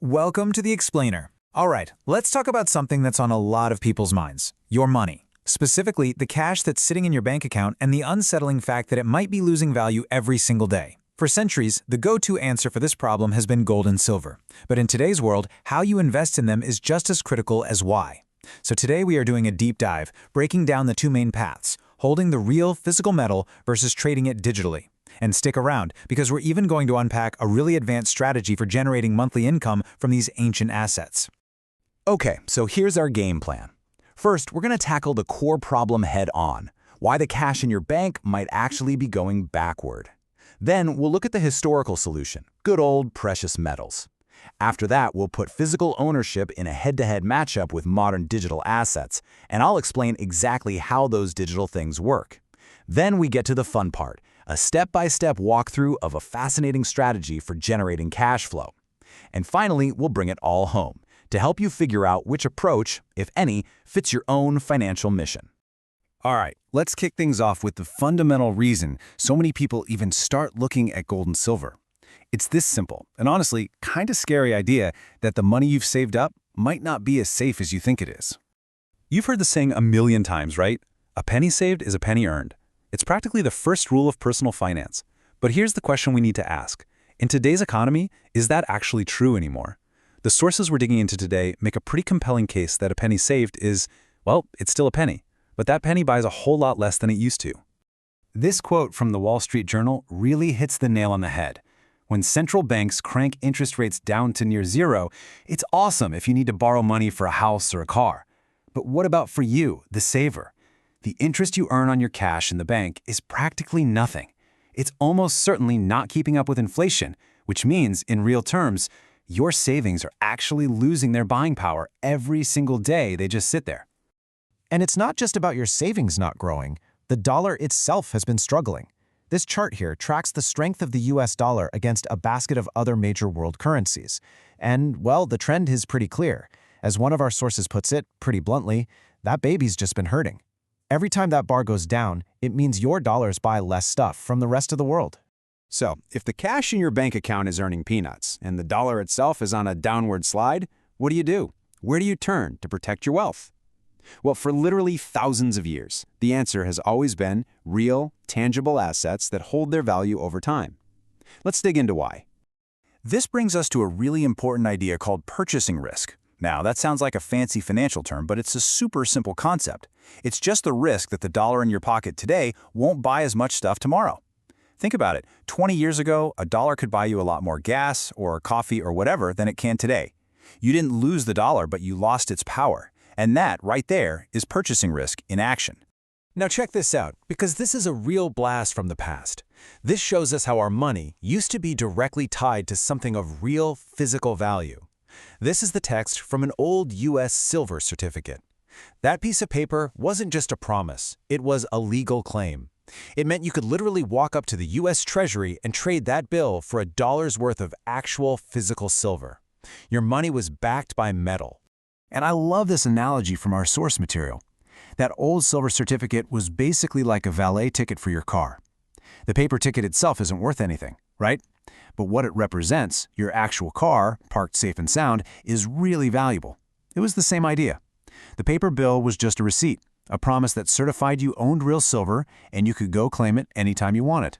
Welcome to the Explainer. All right, let's talk about something that's on a lot of people's minds, your money. Specifically, the cash that's sitting in your bank account and the unsettling fact that it might be losing value every single day. For centuries, the go-to answer for this problem has been gold and silver. But in today's world, how you invest in them is just as critical as why. So today we are doing a deep dive, breaking down the two main paths, holding the real physical metal versus trading it digitally. And stick around, because we're even going to unpack a really advanced strategy for generating monthly income from these ancient assets. Okay, so here's our game plan. First, we're going to tackle the core problem head-on, why the cash in your bank might actually be going backward. Then we'll look at the historical solution, good old precious metals. After that, we'll put physical ownership in a head-to-head matchup with modern digital assets, and I'll explain exactly how those digital things work. Then we get to the fun part, a step-by-step walkthrough of a fascinating strategy for generating cash flow. And finally, we'll bring it all home to help you figure out which approach, if any, fits your own financial mission. All right, let's kick things off with the fundamental reason so many people even start looking at gold and silver. It's this simple, and honestly, kind of scary idea that the money you've saved up might not be as safe as you think it is. You've heard the saying a million times, right? A penny saved is a penny earned. It's practically the first rule of personal finance. But here's the question we need to ask. In today's economy, is that actually true anymore? The sources we're digging into today make a pretty compelling case that a penny saved is, well, it's still a penny, but that penny buys a whole lot less than it used to. This quote from the Wall Street Journal really hits the nail on the head. When central banks crank interest rates down to near zero, it's awesome if you need to borrow money for a house or a car. But what about for you, the saver? The interest you earn on your cash in the bank is practically nothing. It's almost certainly not keeping up with inflation, which means, in real terms, your savings are actually losing their buying power every single day they just sit there. And it's not just about your savings not growing. The dollar itself has been struggling. This chart here tracks the strength of the US dollar against a basket of other major world currencies. And, well, the trend is pretty clear. As one of our sources puts it, pretty bluntly, that baby's just been hurting. Every time that bar goes down, it means your dollars buy less stuff from the rest of the world. So, if the cash in your bank account is earning peanuts and the dollar itself is on a downward slide, what do? Where do you turn to protect your wealth? Well, for literally thousands of years, the answer has always been real, tangible assets that hold their value over time. Let's dig into why. This brings us to a really important idea called purchasing risk. Now, that sounds like a fancy financial term, but it's a super simple concept. It's just the risk that the dollar in your pocket today won't buy as much stuff tomorrow. Think about it. 20 years ago, a dollar could buy you a lot more gas or coffee or whatever than it can today. You didn't lose the dollar, but you lost its power. And that, right there, is purchasing risk in action. Now check this out, because this is a real blast from the past. This shows us how our money used to be directly tied to something of real physical value. This is the text from an old U.S. silver certificate. That piece of paper wasn't just a promise, it was a legal claim. It meant you could literally walk up to the U.S. Treasury and trade that bill for a dollar's worth of actual physical silver. Your money was backed by metal. And I love this analogy from our source material. That old silver certificate was basically like a valet ticket for your car. The paper ticket itself isn't worth anything, right? But what it represents, your actual car, parked safe and sound, is really valuable. It was the same idea. The paper bill was just a receipt, a promise that certified you owned real silver and you could go claim it anytime you wanted.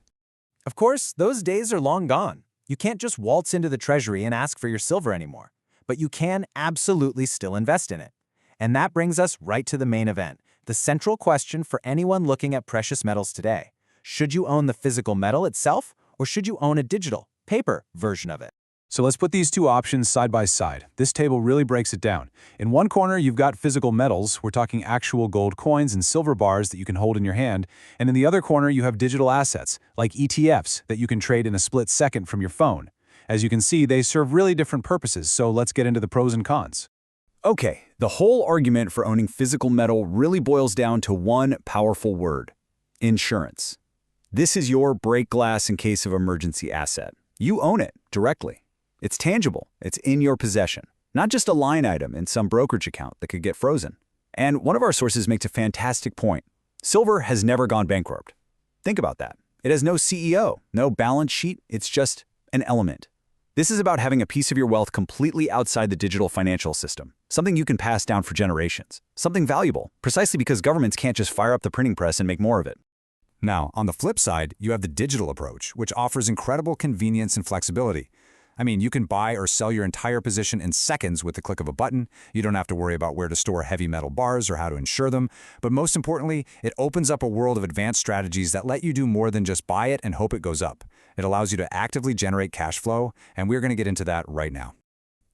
Of course, those days are long gone. You can't just waltz into the Treasury and ask for your silver anymore. But you can absolutely still invest in it. And that brings us right to the main event, the central question for anyone looking at precious metals today. Should you own the physical metal itself, or should you own a digital, paper version of it? So let's put these two options side by side. This table really breaks it down. In one corner, you've got physical metals. We're talking actual gold coins and silver bars that you can hold in your hand. And in the other corner, you have digital assets, like ETFs, that you can trade in a split second from your phone. As you can see, they serve really different purposes, so let's get into the pros and cons. Okay, the whole argument for owning physical metal really boils down to one powerful word: insurance. This is your break glass in case of emergency asset. You own it directly. It's tangible. It's in your possession, not just a line item in some brokerage account that could get frozen. And one of our sources makes a fantastic point. Silver has never gone bankrupt. Think about that. It has no CEO, no balance sheet. It's just an element. This is about having a piece of your wealth completely outside the digital financial system, something you can pass down for generations, something valuable, precisely because governments can't just fire up the printing press and make more of it. Now, on the flip side, you have the digital approach, which offers incredible convenience and flexibility. I mean, you can buy or sell your entire position in seconds with the click of a button. You don't have to worry about where to store heavy metal bars or how to insure them. But most importantly, it opens up a world of advanced strategies that let you do more than just buy it and hope it goes up. It allows you to actively generate cash flow, and we're going to get into that right now.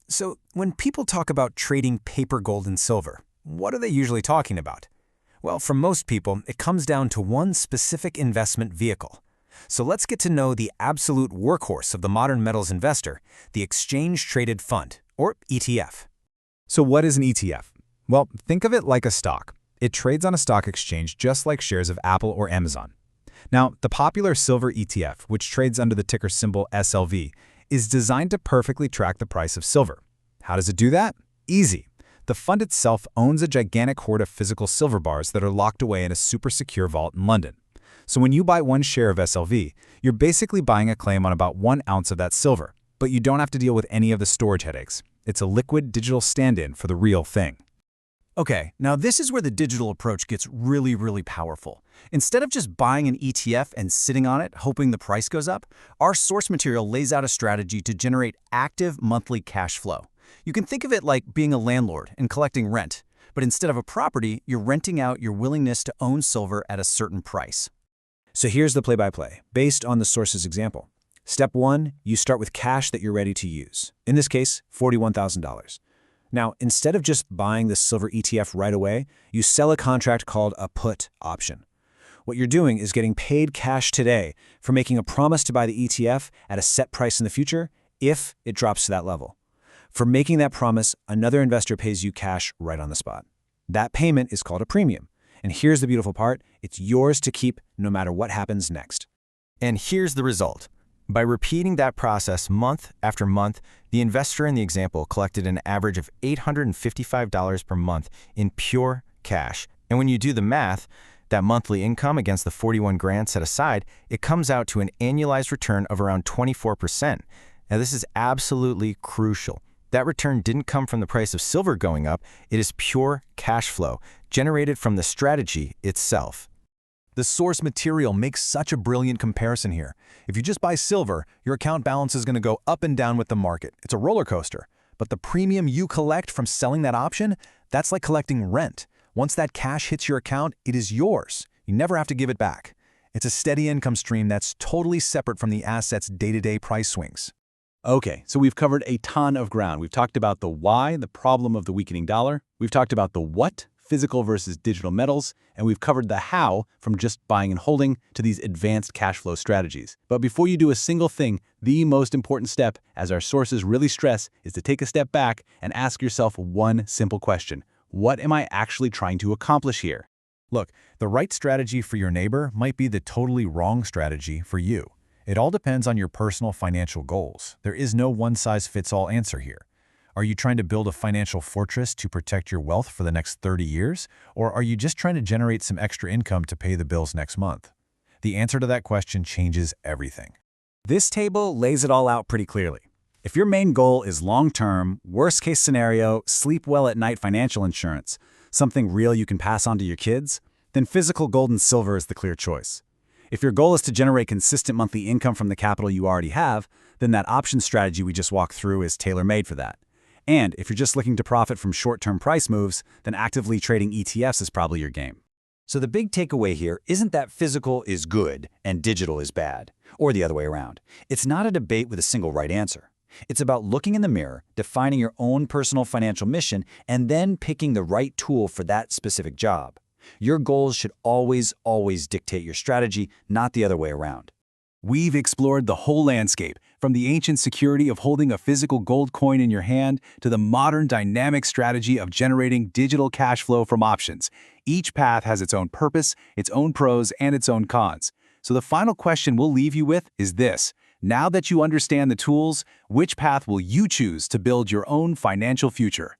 So, when people talk about trading paper gold and silver, what are they usually talking about? Well, for most people, it comes down to one specific investment vehicle. So let's get to know the absolute workhorse of the modern metals investor, the exchange-traded fund, or ETF. So what is an ETF? Well, think of it like a stock. It trades on a stock exchange just like shares of Apple or Amazon. Now, the popular silver ETF, which trades under the ticker symbol SLV, is designed to perfectly track the price of silver. How does it do that? Easy. The fund itself owns a gigantic hoard of physical silver bars that are locked away in a super secure vault in London. So when you buy one share of SLV, you're basically buying a claim on about 1 ounce of that silver, but you don't have to deal with any of the storage headaches. It's a liquid digital stand-in for the real thing. Okay, now this is where the digital approach gets really powerful. Instead of just buying an ETF and sitting on it, hoping the price goes up, our source material lays out a strategy to generate active monthly cash flow. You can think of it like being a landlord and collecting rent, but instead of a property, you're renting out your willingness to own silver at a certain price. So here's the play-by-play, based on the source's example. Step 1, you start with cash that you're ready to use. In this case, $41,000. Now, instead of just buying the silver ETF right away, you sell a contract called a put option. What you're doing is getting paid cash today for making a promise to buy the ETF at a set price in the future if it drops to that level. For making that promise, another investor pays you cash right on the spot. That payment is called a premium. And here's the beautiful part, it's yours to keep no matter what happens next. And here's the result. By repeating that process month after month, the investor in the example collected an average of $855 per month in pure cash. And when you do the math, that monthly income against the 41 grand set aside, it comes out to an annualized return of around 24%. Now this is absolutely crucial. That return didn't come from the price of silver going up, it is pure cash flow, generated from the strategy itself. The source material makes such a brilliant comparison here. If you just buy silver, your account balance is going to go up and down with the market. It's a roller coaster. But the premium you collect from selling that option, that's like collecting rent. Once that cash hits your account, it is yours. You never have to give it back. It's a steady income stream that's totally separate from the asset's day-to-day price swings. Okay, so we've covered a ton of ground. We've talked about the why, the problem of the weakening dollar. We've talked about the what, physical versus digital metals, and we've covered the how from just buying and holding to these advanced cash flow strategies. But before you do a single thing, the most important step, as our sources really stress, is to take a step back and ask yourself one simple question. What am I actually trying to accomplish here? Look, the right strategy for your neighbor might be the totally wrong strategy for you. It all depends on your personal financial goals. There is no one-size-fits-all answer here. Are you trying to build a financial fortress to protect your wealth for the next 30 years? Or are you just trying to generate some extra income to pay the bills next month? The answer to that question changes everything. This table lays it all out pretty clearly. If your main goal is long-term, worst-case scenario, sleep well at night financial insurance, something real you can pass on to your kids, then physical gold and silver is the clear choice. If your goal is to generate consistent monthly income from the capital you already have, then that option strategy we just walked through is tailor-made for that. And if you're just looking to profit from short-term price moves, then actively trading ETFs is probably your game. So the big takeaway here isn't that physical is good and digital is bad, or the other way around. It's not a debate with a single right answer. It's about looking in the mirror, defining your own personal financial mission, and then picking the right tool for that specific job. Your goals should always dictate your strategy, not the other way around. We've explored the whole landscape, from the ancient security of holding a physical gold coin in your hand to the modern dynamic strategy of generating digital cash flow from options. Each path has its own purpose, its own pros, and its own cons. So the final question we'll leave you with is this. Now that you understand the tools, which path will you choose to build your own financial future?